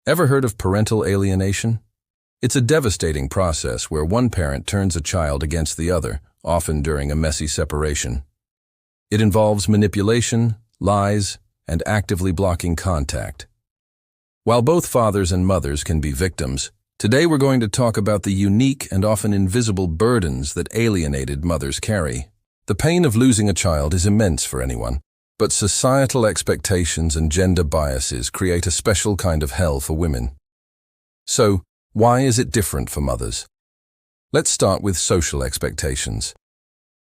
Ever heard of parental alienation? It's a devastating process where one parent turns a child against the other, often during a messy separation. It involves manipulation, lies, and actively blocking contact. While both fathers and mothers can be victims, today we're going to talk about the unique and often invisible burdens that alienated mothers carry. The pain of losing a child is immense for anyone, but societal expectations and gender biases create a special kind of hell for women. So, why is it different for mothers? Let's start with social expectations.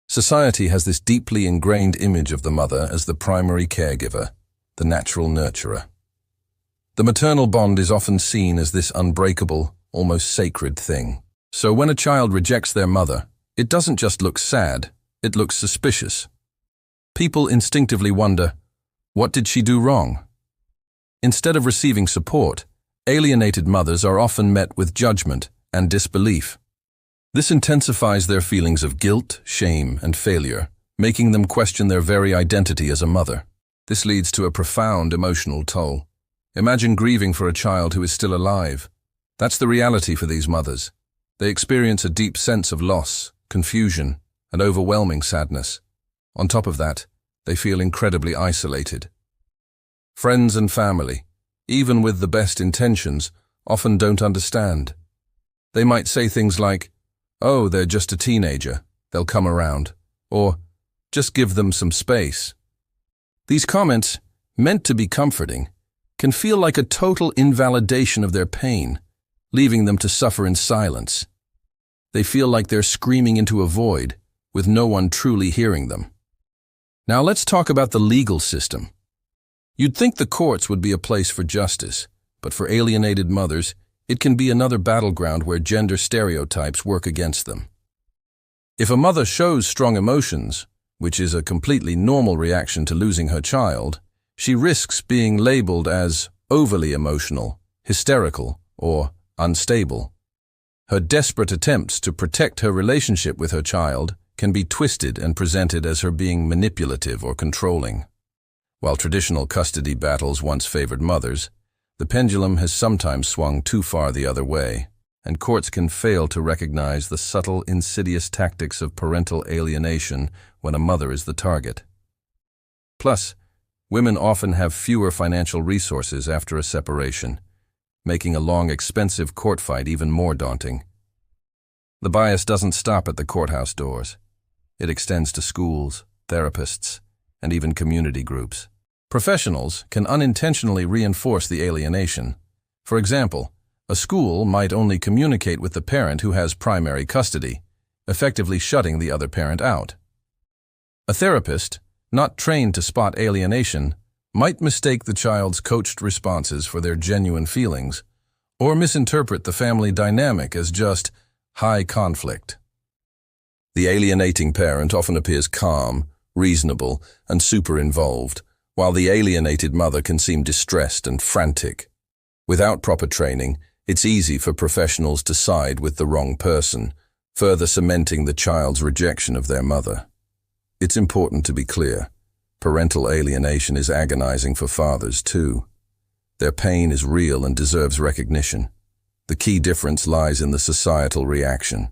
Society has this deeply ingrained image of the mother as the primary caregiver, the natural nurturer. The maternal bond is often seen as this unbreakable, almost sacred thing. So when a child rejects their mother, it doesn't just look sad, it looks suspicious. People instinctively wonder, what did she do wrong? Instead of receiving support, alienated mothers are often met with judgment and disbelief. This intensifies their feelings of guilt, shame, and failure, making them question their very identity as a mother. This leads to a profound emotional toll. Imagine grieving for a child who is still alive. That's the reality for these mothers. They experience a deep sense of loss, confusion, and overwhelming sadness. On top of that, they feel incredibly isolated. Friends and family, even with the best intentions, often don't understand. They might say things like, "Oh, they're just a teenager, they'll come around," or "just give them some space." These comments, meant to be comforting, can feel like a total invalidation of their pain, leaving them to suffer in silence. They feel like they're screaming into a void, with no one truly hearing them. Now let's talk about the legal system. You'd think the courts would be a place for justice, but for alienated mothers, it can be another battleground where gender stereotypes work against them. If a mother shows strong emotions, which is a completely normal reaction to losing her child, she risks being labeled as overly emotional, hysterical, or unstable. Her desperate attempts to protect her relationship with her child can be twisted and presented as her being manipulative or controlling. While traditional custody battles once favored mothers, the pendulum has sometimes swung too far the other way, and courts can fail to recognize the subtle, insidious tactics of parental alienation when a mother is the target. Plus, women often have fewer financial resources after a separation, making a long, expensive court fight even more daunting. The bias doesn't stop at the courthouse doors. It extends to schools, therapists, and even community groups. Professionals can unintentionally reinforce the alienation. For example, a school might only communicate with the parent who has primary custody, effectively shutting the other parent out. A therapist, not trained to spot alienation, might mistake the child's coached responses for their genuine feelings, or misinterpret the family dynamic as just high conflict. The alienating parent often appears calm, reasonable, and super involved, while the alienated mother can seem distressed and frantic. Without proper training, it's easy for professionals to side with the wrong person, further cementing the child's rejection of their mother. It's important to be clear. Parental alienation is agonizing for fathers too. Their pain is real and deserves recognition. The key difference lies in the societal reaction.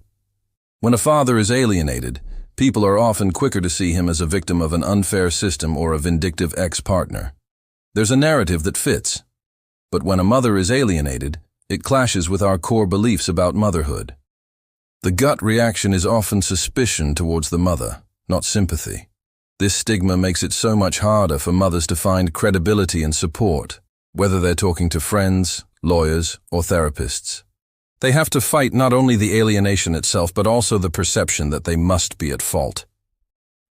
When a father is alienated, people are often quicker to see him as a victim of an unfair system or a vindictive ex-partner. There's a narrative that fits. But when a mother is alienated, it clashes with our core beliefs about motherhood. The gut reaction is often suspicion towards the mother, not sympathy. This stigma makes it so much harder for mothers to find credibility and support, whether they're talking to friends, lawyers, or therapists. They have to fight not only the alienation itself, but also the perception that they must be at fault.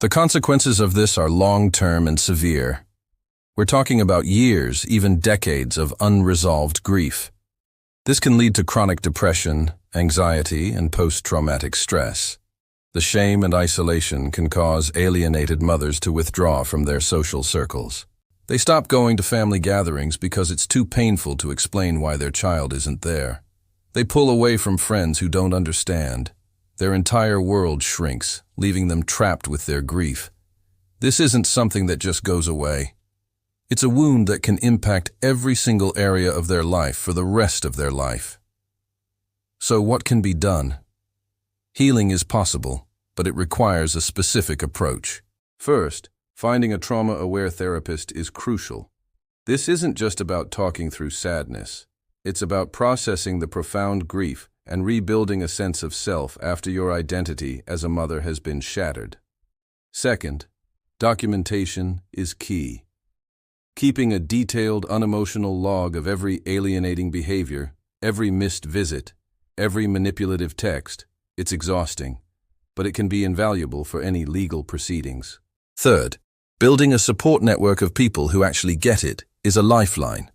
The consequences of this are long-term and severe. We're talking about years, even decades of unresolved grief. This can lead to chronic depression, anxiety, and post-traumatic stress. The shame and isolation can cause alienated mothers to withdraw from their social circles. They stop going to family gatherings because it's too painful to explain why their child isn't there. They pull away from friends who don't understand. Their entire world shrinks, leaving them trapped with their grief. This isn't something that just goes away. It's a wound that can impact every single area of their life for the rest of their life. So what can be done? Healing is possible, but it requires a specific approach. First, finding a trauma-aware therapist is crucial. This isn't just about talking through sadness. It's about processing the profound grief and rebuilding a sense of self after your identity as a mother has been shattered. Second, documentation is key. Keeping a detailed, unemotional log of every alienating behavior, every missed visit, every manipulative text, it's exhausting, but it can be invaluable for any legal proceedings. Third, building a support network of people who actually get it is a lifeline.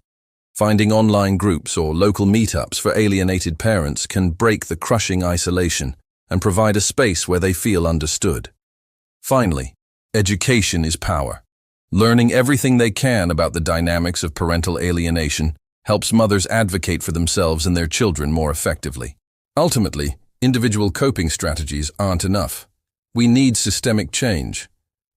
Finding online groups or local meetups for alienated parents can break the crushing isolation and provide a space where they feel understood. Finally, education is power. Learning everything they can about the dynamics of parental alienation helps mothers advocate for themselves and their children more effectively. Ultimately, individual coping strategies aren't enough. We need systemic change.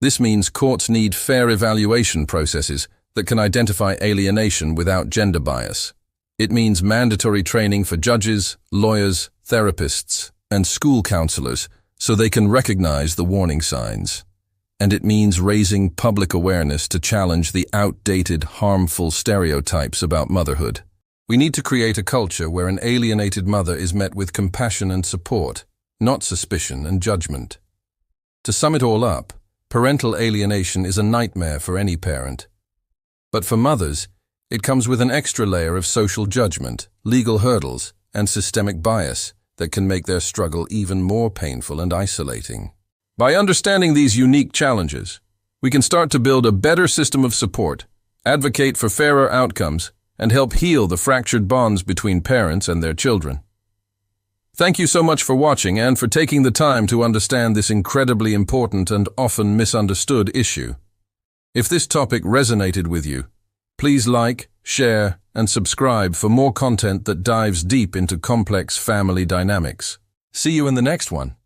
This means courts need fair evaluation processes that can identify alienation without gender bias. It means mandatory training for judges, lawyers, therapists, and school counselors so they can recognize the warning signs. And it means raising public awareness to challenge the outdated, harmful stereotypes about motherhood. We need to create a culture where an alienated mother is met with compassion and support, not suspicion and judgment. To sum it all up, parental alienation is a nightmare for any parent. But for mothers, it comes with an extra layer of social judgment, legal hurdles, and systemic bias that can make their struggle even more painful and isolating. By understanding these unique challenges, we can start to build a better system of support, advocate for fairer outcomes, and help heal the fractured bonds between parents and their children. Thank you so much for watching and for taking the time to understand this incredibly important and often misunderstood issue. If this topic resonated with you, please like, share, and subscribe for more content that dives deep into complex family dynamics. See you in the next one.